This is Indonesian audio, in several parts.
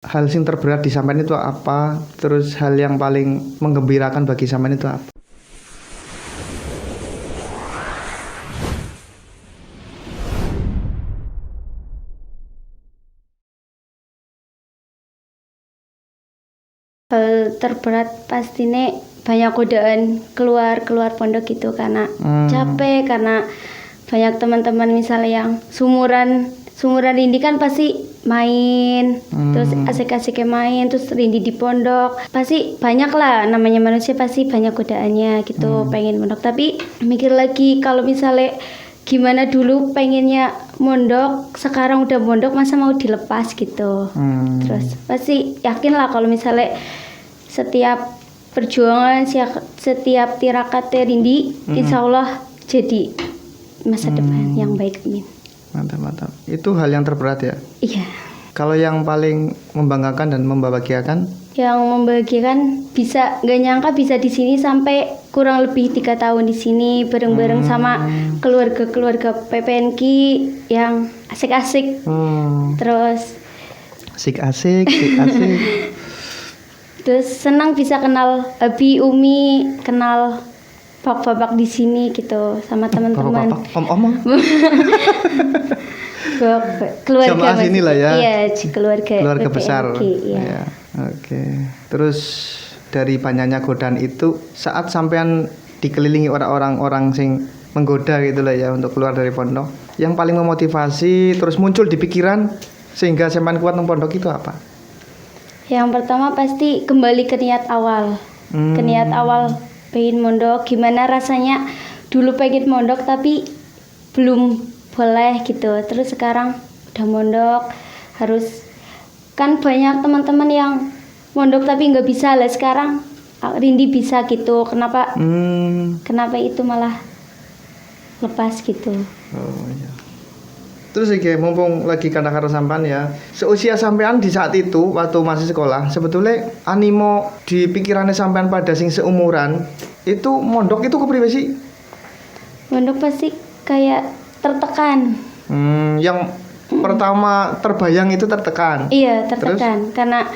hal sing terberat di sampean itu apa? Terus hal yang paling menggembirakan bagi sampean itu apa? Hal terberat pastinya banyak godaan keluar pondok gitu karena capek, karena banyak teman-teman misalnya yang sumuran Rindi kan pasti main, terus asik-asiknya main, terus Rindi di pondok pasti banyak lah, namanya manusia pasti banyak godaannya gitu. Pengen mondok tapi mikir lagi kalau misalnya gimana dulu pengennya mondok, sekarang udah mondok masa mau dilepas gitu. Terus pasti yakin lah kalau misalnya setiap perjuangan, setiap tirakat Rindi insya Allah jadi masa depan yang baik. Amin. Mantap. Itu hal yang terberat ya? Iya. Kalau yang paling membanggakan dan membahagiakan? Yang membahagiakan bisa nggak nyangka bisa di sini sampai kurang lebih 3 tahun di sini bareng-bareng sama keluarga PPNQ yang asik-asik. Terus Asik. Terus senang bisa kenal Abi, Umi, kenal bapak-bapak di sini gitu sama teman-teman. Om. Keluarga Jamaah sini lah ya. Iya, keluarga besar. Iya. Ya. Oke. Terus dari banyaknya godaan itu, saat sampean dikelilingi orang-orang sing menggoda gitu lah ya untuk keluar dari pondok, yang paling memotivasi terus muncul di pikiran sehingga sampean kuat nang pondok itu apa? Yang pertama pasti kembali ke niat awal. Ke niat awal pengen mondok, gimana rasanya dulu pengen mondok tapi belum boleh gitu. Terus sekarang udah mondok, harus kan banyak teman-teman yang mondok tapi nggak bisa lah, sekarang Rindi bisa gitu. Kenapa itu malah lepas gitu. Oh iya. Terus iki mumpung lagi kata-kata sampean ya, seusia sampean di saat itu waktu masih sekolah, sebetulnya animo di pikirannya sampean pada sing seumuran itu mondok itu kepriwe sih? Mondok pasti kayak tertekan. Yang pertama terbayang itu tertekan. Iya, tertekan. Terus?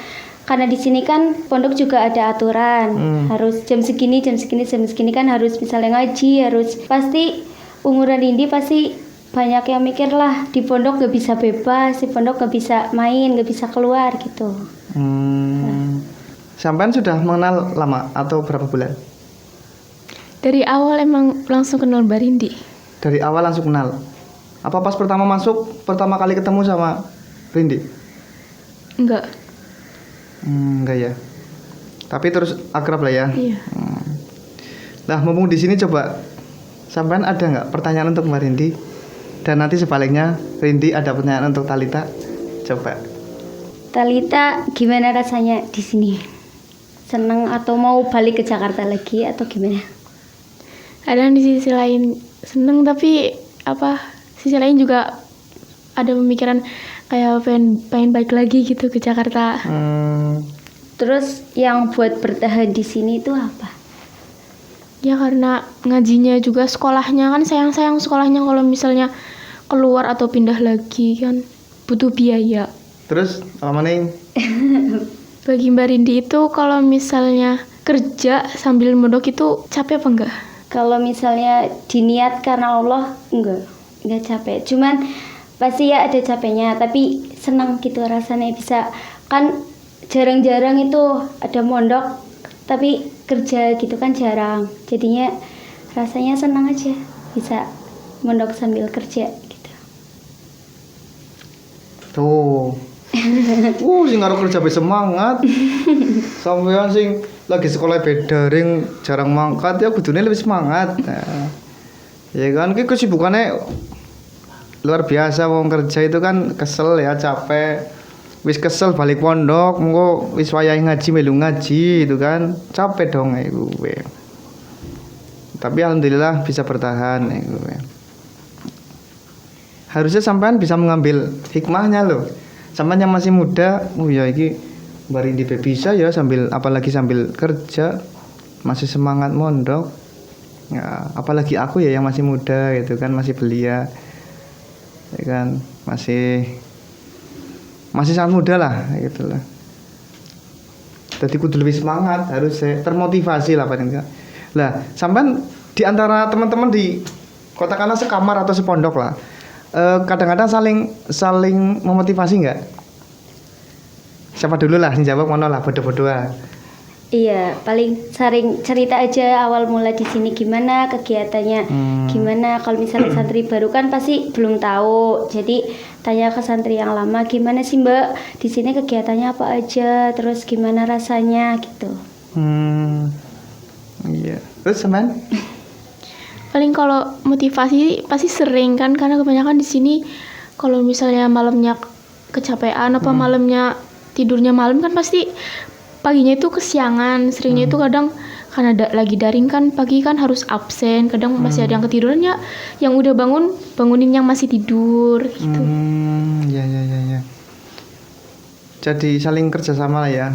Karena di sini kan pondok juga ada aturan. Harus jam segini kan harus misalnya ngaji, harus pasti umuran Rindi pasti banyak yang mikir lah, di pondok gak bisa bebas, di pondok gak bisa main, gak bisa keluar gitu. Sampean sudah mengenal lama atau berapa bulan? Dari awal emang langsung kenal Mbak Rindi. Dari awal langsung kenal? Apa pas pertama masuk, pertama kali ketemu sama Rindi? Enggak. Enggak ya. Tapi terus akrab lah ya. Iya. Nah, mumpung di sini coba sampean ada nggak pertanyaan untuk Mbak Rindi? Dan nanti sebaliknya Rindi ada pertanyaan untuk Talita. Coba. Talita, gimana rasanya di sini? Seneng atau mau balik ke Jakarta lagi atau gimana? Ada di sisi lain seneng, tapi sisi lain juga ada pemikiran kayak pengen balik lagi gitu ke Jakarta. Terus yang buat bertahan di sini itu apa? Ya karena ngajinya juga, sekolahnya kan sayang sekolahnya kalau misalnya keluar atau pindah lagi kan butuh biaya. Terus apa maning? Bagi Mbak Rindi itu kalau misalnya kerja sambil mondok itu capek apa enggak? Kalau misalnya diniat karena Allah enggak capek. Cuman pasti ya ada capeknya, tapi senang gitu rasanya bisa kan jarang-jarang itu ada mondok tapi kerja gitu kan jarang. Jadinya rasanya senang aja bisa mondok sambil kerja gitu. Tuh. Sing karo kerja be semangat. Sampeyan sing lagi sekolah daring jarang mangkat ya kudune lebih semangat. Nah, ya kan ki kesibukannya luar biasa, wong kerja itu kan kesel ya, capek. Wis kesel balik pondok, mengko wis wayahe ngaji melu ngaji itu kan. Capek dong iku. Tapi alhamdulillah bisa bertahan iku. Harusnya sampean bisa mengambil hikmahnya loh. Sampean yang masih muda, ya iki Mbak Rindi bisa ya apalagi sambil kerja, masih semangat mondok. Ya, apalagi aku ya yang masih muda gitu kan, masih belia. Ya kan, masih sangat muda lah gitu lah. Jadi kudu lebih semangat, harus termotivasi lah paling enggak. Lah, sampean di antara teman-teman di katakanlah sekamar atau sepondok lah, kadang-kadang saling memotivasi enggak? Siapa dulu lah yang jawab, ngono lah, bodoh-bodohan. Iya, paling sering cerita aja awal mula di sini gimana kegiatannya, gimana. Kalau misalnya santri baru kan pasti belum tahu, jadi tanya ke santri yang lama, gimana sih Mbak di sini kegiatannya apa aja, terus gimana rasanya gitu. Iya. Terus teman? Paling kalau motivasi pasti sering kan, karena kebanyakan di sini kalau misalnya malamnya kecapean apa malamnya tidurnya malam kan pasti paginya itu kesiangan. Seringnya itu kadang karena lagi daring kan pagi kan harus absen, kadang masih ada yang ketiduran ya, yang udah bangunin yang masih tidur gitu. Ya. Jadi saling kerjasama lah ya.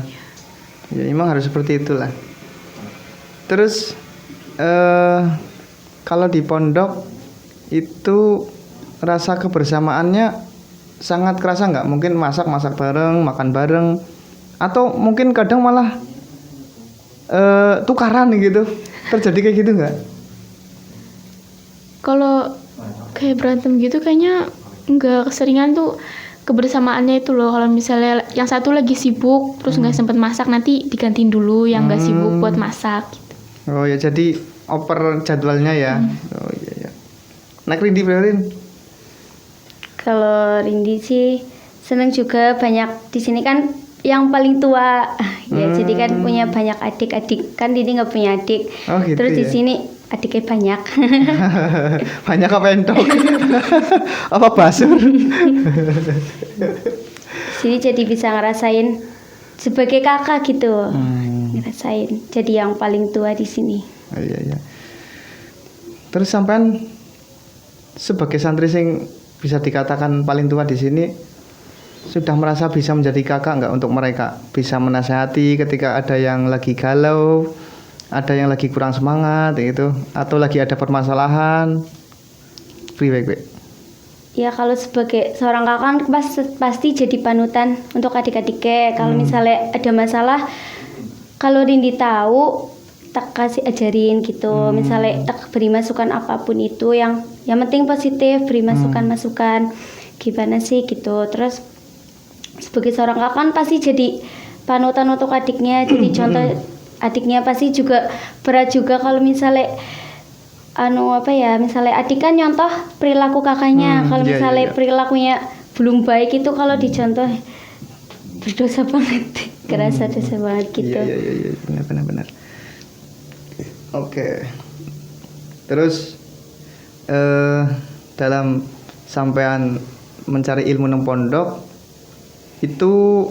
Ya emang harus seperti itulah. Terus kalau di pondok itu rasa kebersamaannya sangat kerasa nggak? Mungkin masak bareng, makan bareng, atau mungkin kadang malah tukaran gitu. Terjadi kayak gitu nggak? Kalau kayak berantem gitu kayaknya nggak, keseringan tuh kebersamaannya itu loh. Kalau misalnya yang satu lagi sibuk terus nggak sempet masak, nanti digantiin dulu yang nggak sibuk buat masak gitu. Oh ya, jadi oper jadwalnya ya. Oh iya. Naik Rindi Berin. Kalau Rindi sih seneng juga, banyak di sini kan yang paling tua ya, jadi kan punya banyak adik-adik, kan Rindi nggak punya adik. Oh, gitu Terus di ya. sini adiknya banyak. Banyak apa entok? Apa basur? Sini jadi bisa ngerasain sebagai kakak gitu, ngerasain jadi yang paling tua di sini. Oh, iya. Terus sampean sebagai santri sing bisa dikatakan paling tua di sini, sudah merasa bisa menjadi kakak nggak untuk mereka? Bisa menasehati ketika ada yang lagi galau, ada yang lagi kurang semangat gitu, atau lagi ada permasalahan? Priwe. Ya kalau sebagai seorang kakak pasti jadi panutan untuk adik-adiknya. Kalau misalnya ada masalah, kalau Rindi tahu, tak kasih ajarin gitu. Misalnya tak beri masukan apapun itu, yang penting positif, beri masukan gimana sih gitu. Terus sebagai seorang kakak pasti jadi panutan untuk adiknya, jadi contoh. Adiknya pasti juga berat juga kalau misalnya misalnya adik kan nyontoh perilaku kakaknya. Kalau misalnya perilakunya belum baik itu kalau dicontoh berdosa banget, kerasa dosa banget gitu. Iya, benar. Oke. Terus dalam sampean mencari ilmu nang pondok itu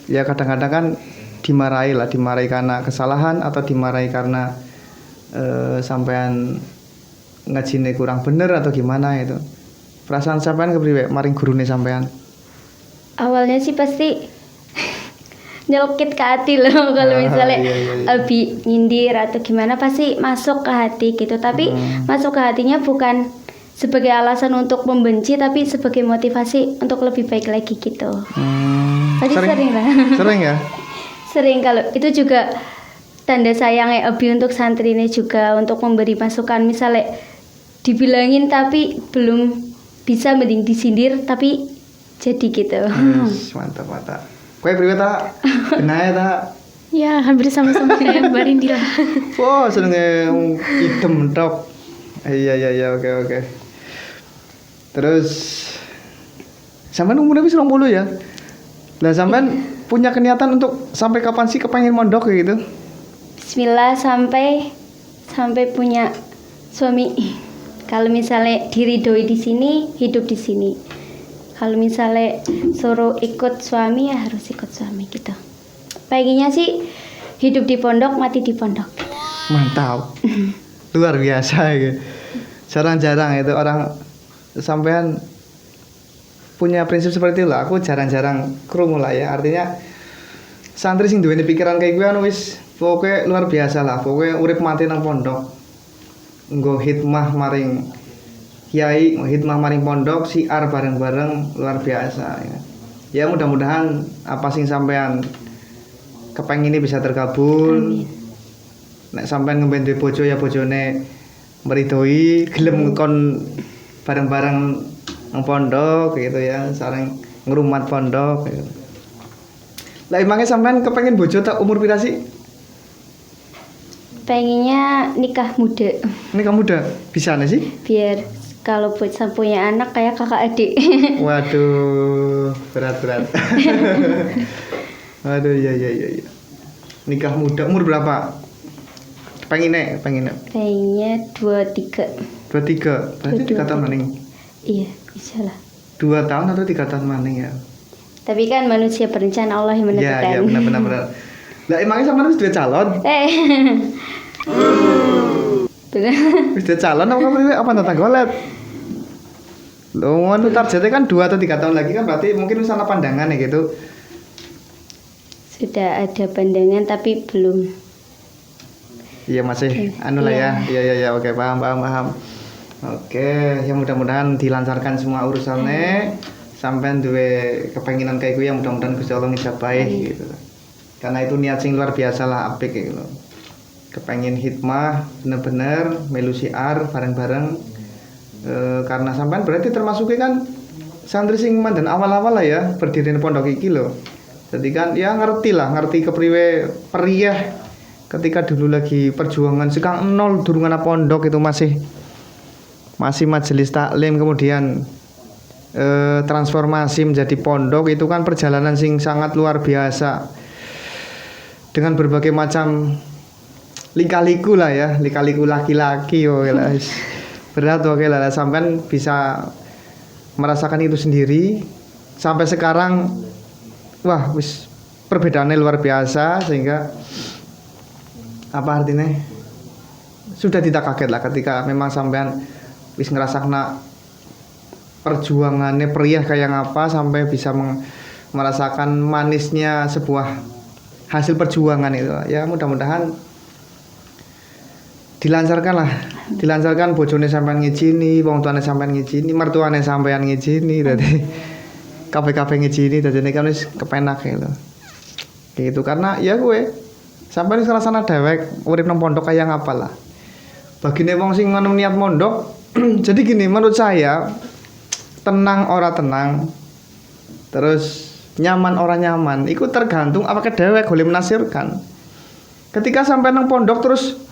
ya kadang-kadang kan dimarahi karena kesalahan, atau dimarahi karena sampean ngajine kurang bener atau gimana itu. Perasaan sampean kepriwe maring gurune sampean? Awalnya sih pasti nyelkit ke hati loh kalau misalnya lebih nyindir atau gimana, pasti masuk ke hati gitu. Tapi masuk ke hatinya bukan sebagai alasan untuk membenci, tapi sebagai motivasi untuk lebih baik lagi gitu. Tadi sering lah. Sering ya? Sering. Kalau itu juga tanda sayangnya Abi untuk santri ini juga, untuk memberi masukan. Misalnya dibilangin tapi belum bisa, mending disindir tapi jadi gitu. Mantap. Kowe priwe ta? Benae ta? Ya hampir sama-sama kayak Mbak Rindi lah. Wah, senenge idem tok. Iya, oke. Terus sampean umurnya wis 20 ya? Lah sampean punya keniatan untuk sampai kapan sih kepengen mondok kayak gitu? Bismillah sampai punya suami. Kalau misalnya diridhoi di sini, hidup di sini. Kalau misalnya suruh ikut suami, ya harus ikut suami gitu. Pengennya sih hidup di pondok, mati di pondok. Mantap. Luar biasa gitu. Jarang-jarang itu orang sampean punya prinsip seperti itu lah. Aku jarang-jarang krungu lah ya. Artinya santri sing duweni pikiran kayak gue wis pokoknya luar biasa lah. Pokoknya urip mati nang pondok. Nggo hikmah maring kiai, hikmah maring pondok, siar bareng-bareng luar biasa ya. Ya mudah-mudahan apa sing sampean kepengine bisa terkabul. Amin. Nek sampean ngemben duwe bojo ya bojone meridoi, gelem kon bareng-bareng nang pondok gitu ya, sareng ngrumat pondok gitu. Lah emangnya sampean kepengin bojo tak umur pira sih? Pengennya nikah muda Ini kamu udah bisa nih sih? biar kalau punya anak kayak kakak adik. Waduh, berat. Waduh, ya. Nikah muda umur berapa? Pengennya. Pengennya 23. 23. Berarti 3 tahun maning. Iya, bisa lah. 2 tahun atau 3 tahun maning ya? Tapi kan manusia berencana, Allah yang menentukan. Ya, benar. Lah emangnya sampean wis duwe calon? Bener. Wis duwe calon apa priwe? Apa tentang golet? Loh, ngono targetnya kan 2 atau 3 tahun lagi kan berarti mungkin wis ana pandangan ya gitu. Sudah ada pandangan tapi belum. Iya masih anu lah ya. Iya oke paham. Oke, ya mudah-mudahan dilancarkan semua urusannya. Sampai duwe kepenginan kayak gue yang mudah-mudahan Gusti Allah ngijabahi gitu. Karena itu niat sing luar biasa lah apik gitu. Kepengin hikmah bener-bener melu siar bareng-bareng. Karena sampean berarti termasuknya kan santri sing mandan awal-awal lah ya berdiri di pondok iki lho. Jadi kan ya ngerti kepriwe periah ketika dulu lagi perjuangan sekang nol durungan pondok itu masih majelis taklim, kemudian transformasi menjadi pondok, itu kan perjalanan sing sangat luar biasa dengan berbagai macam lika-liku lah ya, lika-liku laki-laki lah. Berat oke lah sampean bisa merasakan itu sendiri sampai sekarang. Wah, wis perbedaannya luar biasa sehingga apa artinya sudah tidak kaget lah ketika memang sampean wis ngerasakna perjuangannya periah kayak apa sampai bisa merasakan manisnya sebuah hasil perjuangan itu ya. Mudah-mudahan dilancarkan bojone sampean ngijini, wong tuane sampean ngijini, mertuane sampean ngijini, dadi kabeh ngijini, dadi nek kan wis kepenak gitu. Gitu karena ya gue sampai wis ngrasana dewek urip nang pondok kaya ngapalah. Bagine wong sing ngono niat mondok jadi gini menurut saya, tenang ora tenang, terus nyaman ora nyaman, itu tergantung apakah dewek golek menafsirkan. Ketika sampai nang pondok terus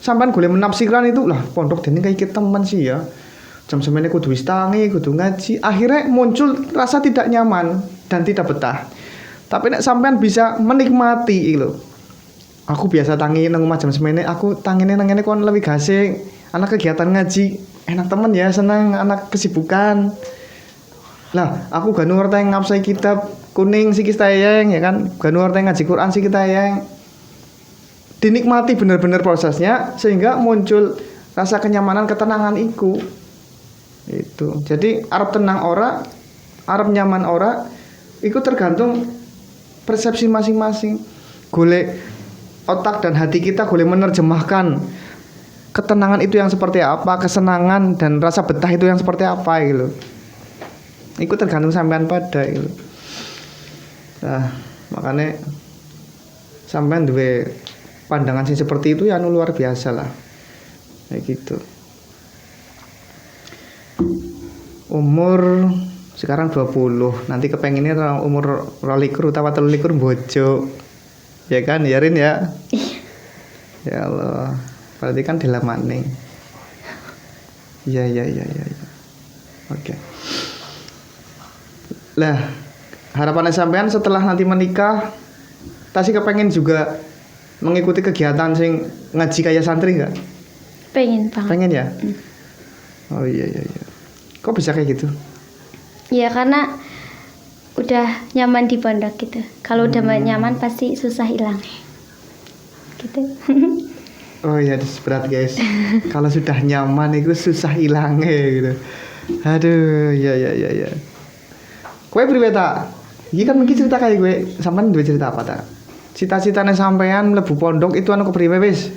sampean golek menafsirkan itu lah pondok dene kayak teman sih ya. Jam semene kudu wis tangi, kudu ngaji, akhirnya muncul rasa tidak nyaman dan tidak betah. Tapi nek sampean bisa menikmati itu. Aku biasa tangi nang omah jam semene, aku tangine nang ngene kon lebih gasing. Anak kegiatan ngaji, enak temen ya, senang anak kesibukan. Lah, aku gak ngerti ngapsai kitab kuning si kitayeng ya kan, gak ngerti ngaji Quran si kitayeng. Dinikmati bener-bener prosesnya sehingga muncul rasa kenyamanan, ketenangan iku. Itu. Jadi arep tenang ora, arep nyaman ora, iku tergantung persepsi masing-masing. Golek otak dan hati kita boleh menerjemahkan ketenangan itu yang seperti apa, kesenangan dan rasa betah itu yang seperti apa gitu. Itu tergantung sampean pada gitu. Nah, makanya sampean duwe pandangan sih seperti itu ya anu luar biasa lah. Kayak gitu. Umur sekarang 20, nanti kepenginnya umur 22 utawa 23 bojo. Ya kan, ya Rin ya. Ya Allah. Berarti kan dilamaning. Iya. Oke. Lah, harapannya sampean setelah nanti menikah, tadi kepengen juga mengikuti kegiatan sing ngaji kayak santri enggak? Pengen banget. Pengen ya? Oh iya. Kok bisa kayak gitu? Ya karena udah nyaman di pondok gitu. Kalau udah nyaman pasti susah hilang. Gitu. Oh iya, berat guys. Kalau sudah nyaman itu susah hilangnya gitu. Aduh, ya. Kowe priwe ta? Iki kan mungkin cerita kayak gue. Sampean duwe cerita apa ta? Cita-citane sampean mlebu pondok itu anu kepriwe wis?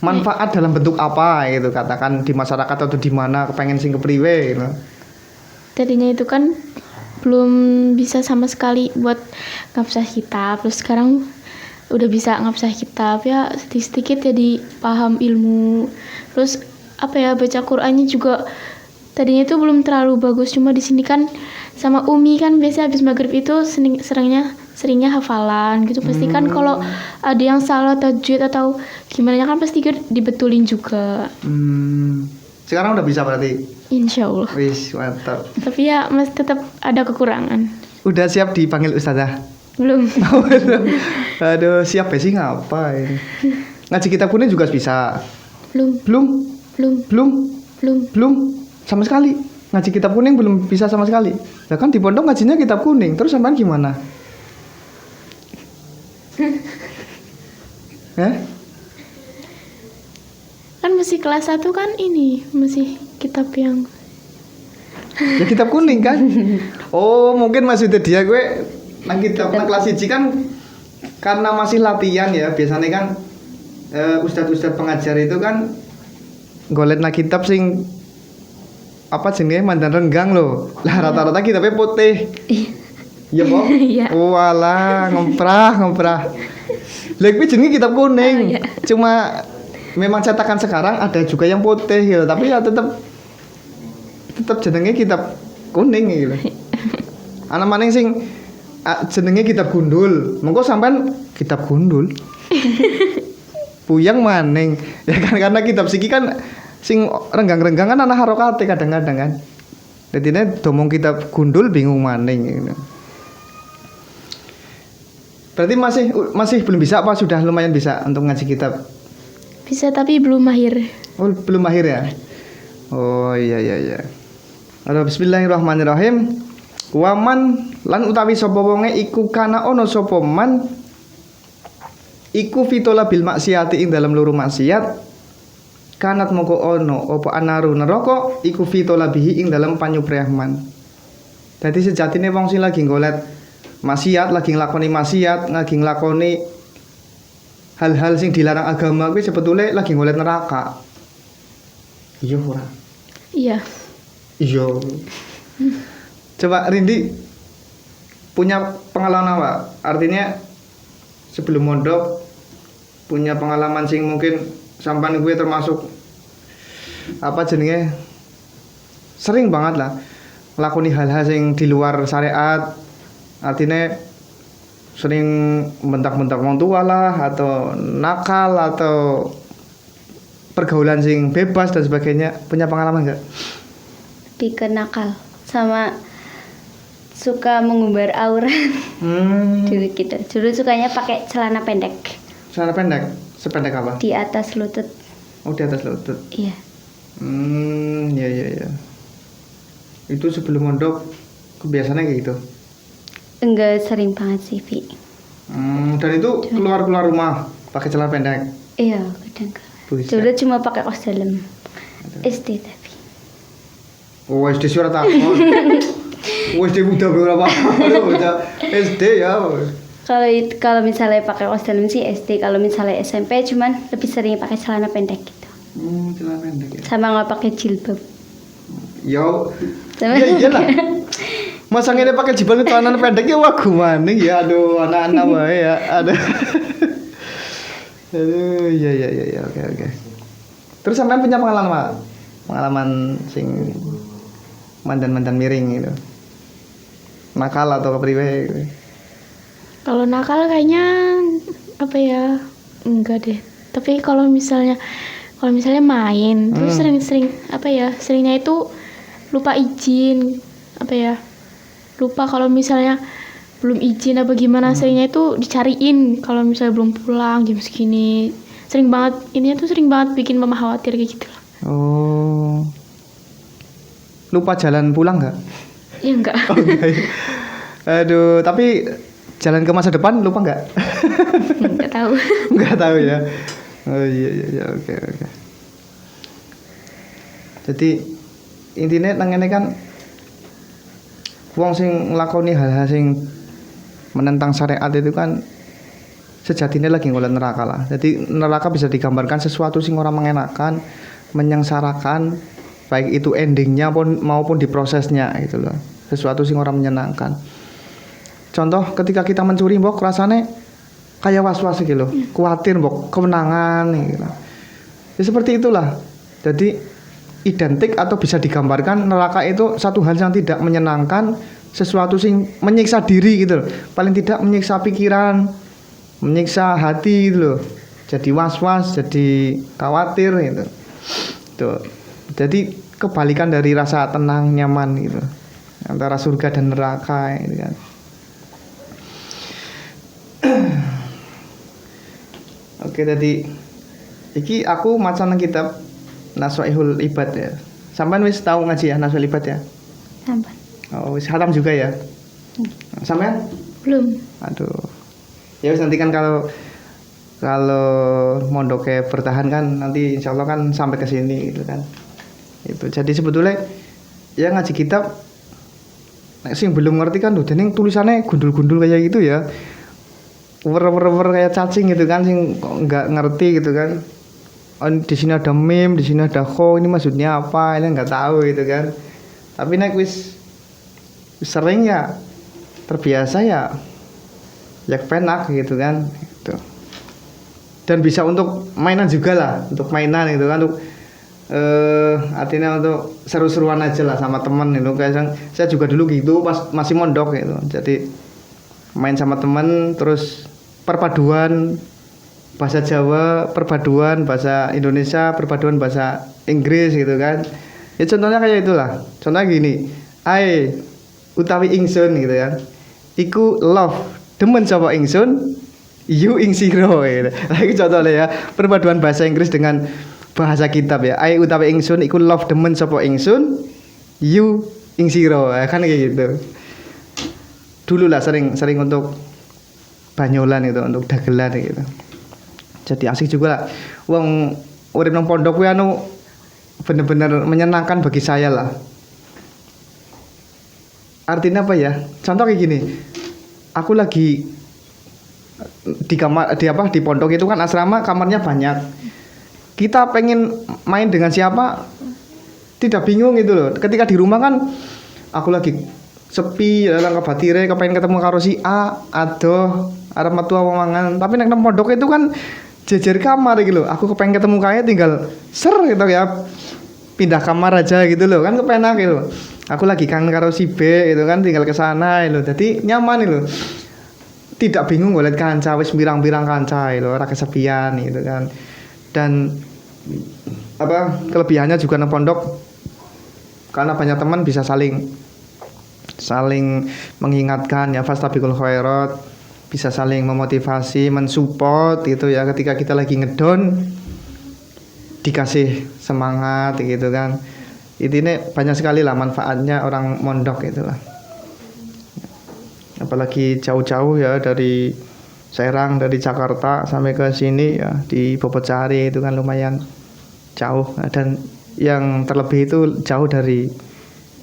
Manfaat dalam bentuk apa gitu, katakan di masyarakat atau di mana kepengen sing kepriwe gitu. Tadinya itu kan belum bisa sama sekali buat ngapsah kitab, terus sekarang udah bisa ngapsah kitab ya, sedikit-sedikit jadi paham ilmu. Terus apa ya, baca Qur'annya juga tadinya itu belum terlalu bagus, cuma di sini kan sama Umi kan biasa habis maghrib itu seringnya hafalan gitu. Pasti kan kalau ada yang salah tajwid atau gimana kan pasti dibetulin juga. Sekarang udah bisa berarti. Insya Allah. Wis, mantap. Tapi ya masih tetap ada kekurangan. Udah siap dipanggil ustazah? Belum. Aduh, siap ya sih ngapain? Ngaji kitab kuning juga bisa. Belum. Belum? Belum. Belum? Belum. Belum sama sekali. Ngaji kitab kuning belum bisa sama sekali. Ya kan di pondok ngajinya kitab kuning. Terus sampean gimana? Kan masih kelas 1 kan ini masih kitab yang ya kitab kuning kan. Oh, mungkin maksudnya dia gue nang kitab nang kelas 1 kan karena masih latihan ya. Biasanya kan ustadz-ustadz pengajar itu kan golet nang kitab sing apa jenenge mandan renggang loh. Lah rata-rata kitabnya putih. Iya kok? Iya. Walah, ngomprah. Lha kuwi jenenge kitab kuning. Cuma memang cetakan sekarang ada juga yang putih gitu, tapi ya tetap jenenge kitab kuning gitu. Ana maning sing jenenge kitab gundul. Mengko sampean kitab gundul. Puyang maning. Ya kan karena kitab siki kan sing renggang-renggang kan ana harokate kadang-kadang kan. Dadine domong kitab gundul bingung maning gitu. Berarti masih belum bisa apa sudah lumayan bisa untuk ngaji kitab? bisa tapi belum mahir. Oh, belum mahir ya? Oh iya. Bismillahirrahmanirrahim. Waman lan utawi sapa wonge iku kana ana sapa man iku fitola bil maksiati ing dalam luru maksiat kanat moko ono apa anaru neraka iku fitola bihi ing dalam panyuprehman. Dadi sejatine wong sing lagi golet maksiat, lagi nglakoni maksiat, lagi nglakoni hal-hal sing dilarang agama kuwi sebetulnya lagi golet neraka. Iya ora? Iya. Iya. Coba Rindi punya pengalaman apa? Artinya sebelum mondok punya pengalaman sing mungkin sampean gue termasuk apa jenenge sering banget lah nglakoni hal-hal sing di luar syariat. Artinya sering bentak-bentak orang tua lah atau nakal atau pergaulan sing bebas dan sebagainya. Punya pengalaman enggak? Lebih ke nakal sama suka mengumbar aurat. Dulu gitu. Dulu sukanya pakai celana pendek. Celana pendek? Sependek apa? Di atas lutut. Oh, di atas lutut. Iya. Iya. Itu sebelum mondok kebiasaannya kayak gitu. Enggak sering banget sih, Vi. Dan itu keluar rumah pakai celana pendek. Iya, kadang. Buset. Dulu cuma pakai kaos dalam. SD tapi. Oh, SD suara takon. Oh, SD udah berapa? Udah SD ya. Kalau misalnya pakai kaos dalam sih SD. Kalau misalnya SMP cuman lebih sering pakai celana pendek gitu. Celana pendek ya. Sama nggak pakai jilbab. Yo. Ya iyalah. Masa ngene pakai jilbab celana pendek ya wah maning ya. Aduh, anak-anak wae ya. Aduh. Aduh, iya. Oke. Terus sampean punya pengalaman apa? Pengalaman sing mandan miring gitu. Nakal atau kepriwe gitu. Kalau nakal kayaknya apa ya? Enggak deh. Tapi kalau misalnya main terus sering apa ya? Seringnya itu lupa izin. Apa ya? Lupa kalau misalnya belum izin apa gimana, seringnya itu dicariin kalau misalnya belum pulang jam segini. Sering banget bikin mama khawatir kayak gitu. Oh. Lupa jalan pulang enggak? Ya enggak. Okay. Aduh, tapi jalan ke masa depan lupa enggak? Enggak tahu. Enggak tahu ya. Oh iya, oke. Jadi intinya nang ngene kan wong sing nglakoni hal-hal sing menentang syariat itu kan sejatinya lagi golek neraka lah. Jadi neraka bisa digambarkan sesuatu sing ora mengenakan, menyengsarakan, baik itu endingnya maupun di prosesnya gitu loh. Sesuatu sing ora menyenangkan. Contoh ketika kita mencuri mbok rasane kayak was-was gitu loh, khawatir mbok kemenangan gitu. Ya seperti itulah. Jadi identik atau bisa digambarkan neraka itu satu hal yang tidak menyenangkan, sesuatu sing menyiksa diri gitu loh. Paling tidak menyiksa pikiran, menyiksa hati gitu loh. Jadi was-was, jadi khawatir gitu. Tuh. Jadi kebalikan dari rasa tenang, nyaman gitu. Antara surga dan neraka gitu kan. Oke, tadi iki aku maca nang kitab Naswaihul Ibad ya. Sampean wis tahu ngaji ya Naswaihul Ibad ya? Sampai. Oh, wis khatam juga ya? Sampean? Belum. Aduh. Ya wis nanti kan kalau mondoknya bertahan kan nanti insya Allah kan sampai ke sini gitu kan. Itu. Jadi sebetulnya ya ngaji kitab sing belum ngerti kan udah ning tulisannya gundul-gundul kayak gitu ya. Wer kayak cacing gitu kan sing kok nggak ngerti gitu kan. Oh, di sini ada meme, di sini ada kho, ini maksudnya apa? Ini nggak tahu gitu kan. Tapi nek wis sering ya terbiasa ya penak gitu kan gitu. Dan bisa untuk mainan juga lah, untuk mainan gitu kan, untuk artinya untuk seru-seruan aja lah sama temen itu. Kayak saya juga dulu gitu pas masih mondok gitu. Jadi main sama temen, terus perpaduan bahasa Jawa, perpaduan bahasa Indonesia, perpaduan bahasa Inggris gitu kan. Ya contohnya kayak itulah. Contohnya gini, ai utawi ingsun gitu ya. Iku love demen sapa ingsun, you ing sira gitu. Nah, iki contohnya ya, perpaduan bahasa Inggris dengan bahasa kitab ya. Ai utawi ingsun iku love demen sapa ingsun, you ing sira. Kan kayak gitu. Dulu lah sering untuk banyolan itu, untuk dagelan gitu. Jadi asik juga lah. Wong urip nang pondok kuwi anu bener-bener menyenangkan bagi saya lah. Artinya apa ya? Contoh kayak gini. Aku lagi di kamar di pondok itu kan asrama, kamarnya banyak. Kita pengen main dengan siapa tidak bingung gitu loh. Ketika di rumah kan aku lagi sepi, dalam kebatire kepengen ketemu karo si A, adoh arep metu omongan. Tapi nek nang pondok itu kan jejer kamar gitu loh. Aku kepengen ketemu kaya tinggal ser gitu ya. Pindah kamar aja gitu loh. Kan kepenak gitu. Aku lagi kangen karo si B gitu kan, tinggal ke sana gitu. Jadi nyaman gitu. Tidak bingung golek kanca, wis pirang-pirang kanca gitu, ora kesepian gitu kan. Dan apa kelebihannya juga nang pondok karena banyak teman bisa saling mengingatkan ya, fastabiqul khairat, bisa saling memotivasi, mensupport gitu ya, ketika kita lagi ngedon dikasih semangat gitu kan. Intinya banyak sekali lah manfaatnya orang mondok itulah. Apalagi jauh-jauh ya, dari Serang, dari Jakarta sampai ke sini ya, di Bobotcari itu kan lumayan jauh, dan yang terlebih itu jauh dari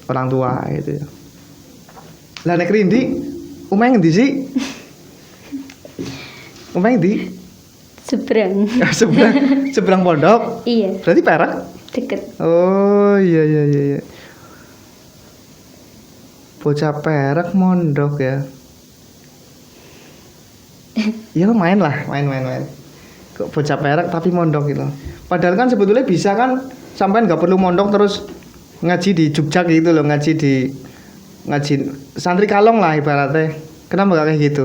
orang tua gitu ya. Lah nek Rindi omahe ngendi sih? Omahe ndi? Seberang. Seberang pondok. Iya, Berarti Perak? deket. Oh iya. Bocah Perak mondok ya. Ya main. Kok bocah Perak tapi mondok gitu. Padahal kan sebetulnya bisa kan sampean nggak perlu mondok terus ngaji di Jogja gitu loh, ngaji santri kalong lah ibaratnya. Kenapa gak kayak gitu?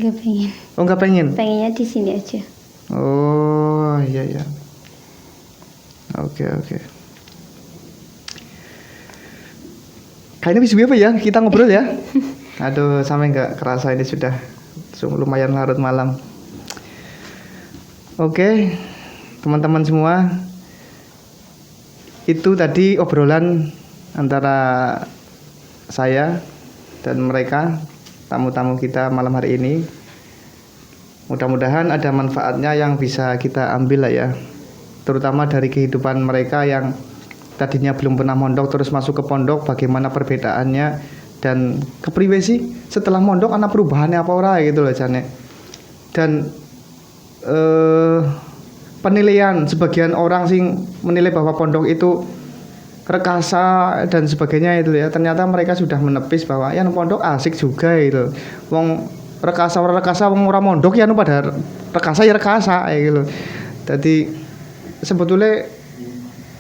Gak pengen. Oh nggak pengen? Pengennya di sini aja. Oh iya. Oke. Kayaknya bisa apa ya? Kita ngobrol ya. Aduh, sampai nggak kerasa ini sudah lumayan larut malam. Oke, teman-teman semua, itu tadi obrolan antara saya dan mereka, tamu-tamu kita malam hari ini. Mudah-mudahan ada manfaatnya yang bisa kita ambil lah ya, terutama dari kehidupan mereka yang tadinya belum pernah mondok terus masuk ke pondok, bagaimana perbedaannya, dan kepriwe sih setelah mondok ana perubahannya apa ora gitu loh jane. Dan penilaian sebagian orang sing menilai bahwa pondok itu rekasa dan sebagainya itu ya, ternyata mereka sudah menepis bahwa ya pondok asik juga itu. Wong rekasa wong ora mondok ya anu pada rekasa ya rekasa gitu loh. Jadi sebetulnya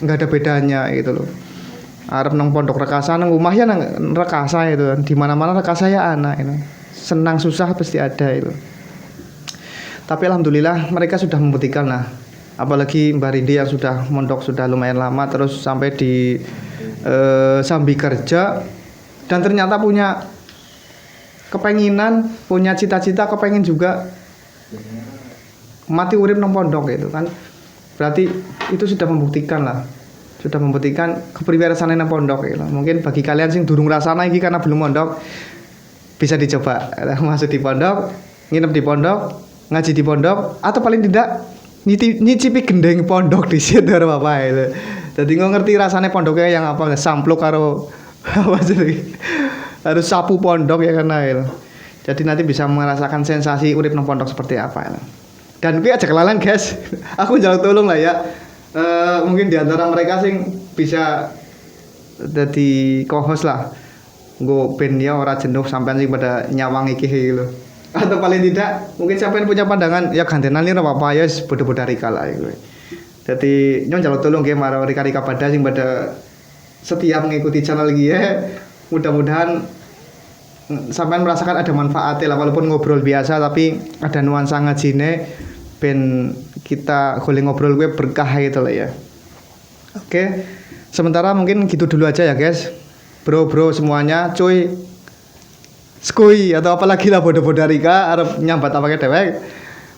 nggak ada bedanya gitu loh. Arep nang pondok rekasa nang rumah ya nang rekasa itu. Di mana-mana rekasa ya anak itu. Senang susah pasti ada itu. Tapi alhamdulillah mereka sudah membuktikan lah. Apalagi Mbak Rindi yang sudah mondok sudah lumayan lama terus sampai di sambil kerja dan ternyata punya kepenginan, punya cita-cita kepengen juga mati urip nang pondok gitu kan. Berarti itu sudah membuktikan lah. Sudah membuktikan kepriwe rasane nang pondok gitu. Mungkin bagi kalian sing durung rasana iki karena belum mondok bisa dicoba masuk di pondok, nginep di pondok, ngaji di pondok atau paling tidak nyicipi gendeng pondok di situ apa itu. Jadi ngerti rasanya pondoknya yang apa sampluk karo apa sih? Harus sapu pondok ya karena itu. Jadi nanti bisa merasakan sensasi urip nang pondok seperti apa ya. Dan gue aja kelalan guys. Aku njaluk tolong lah ya. Mungkin di antara mereka sing bisa jadi co-host lah. Nggo ben ya ora jenuh sampean sing pada nyawang iki gitu. Atau paling tidak mungkin sampean punya pandangan ya gantenan ora apa-apa ya bodo-bodo Rika lah kowe. Dadi nyon njaluk tolong nggih marang Rika-Rika pada sing pada setiap mengikuti channel iki ya. Mudah-mudahan sampean merasakan ada manfaatnya lah walaupun ngobrol biasa tapi ada nuansa ngajine ben kita golek ngobrol gue berkah gitu lah ya. Oke. Sementara mungkin gitu dulu aja ya guys. Bro semuanya cuy skui atau apalagi lah bodoh-bodoh Rika arep nyambat apa ke dewek.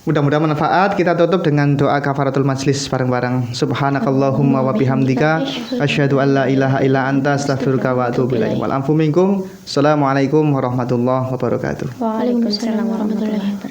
Mudah-mudahan manfaat. Kita tutup dengan doa kafaratul majlis bareng-bareng. Subhanakallahumma wa bihamdika asyhadu an la ilaha illa anta astaghfiruka wa atubu ilaik. Wal afu minkum. Assalamualaikum warahmatullahi wabarakatuh. Waalaikumsalam warahmatullahi wabarakatuh.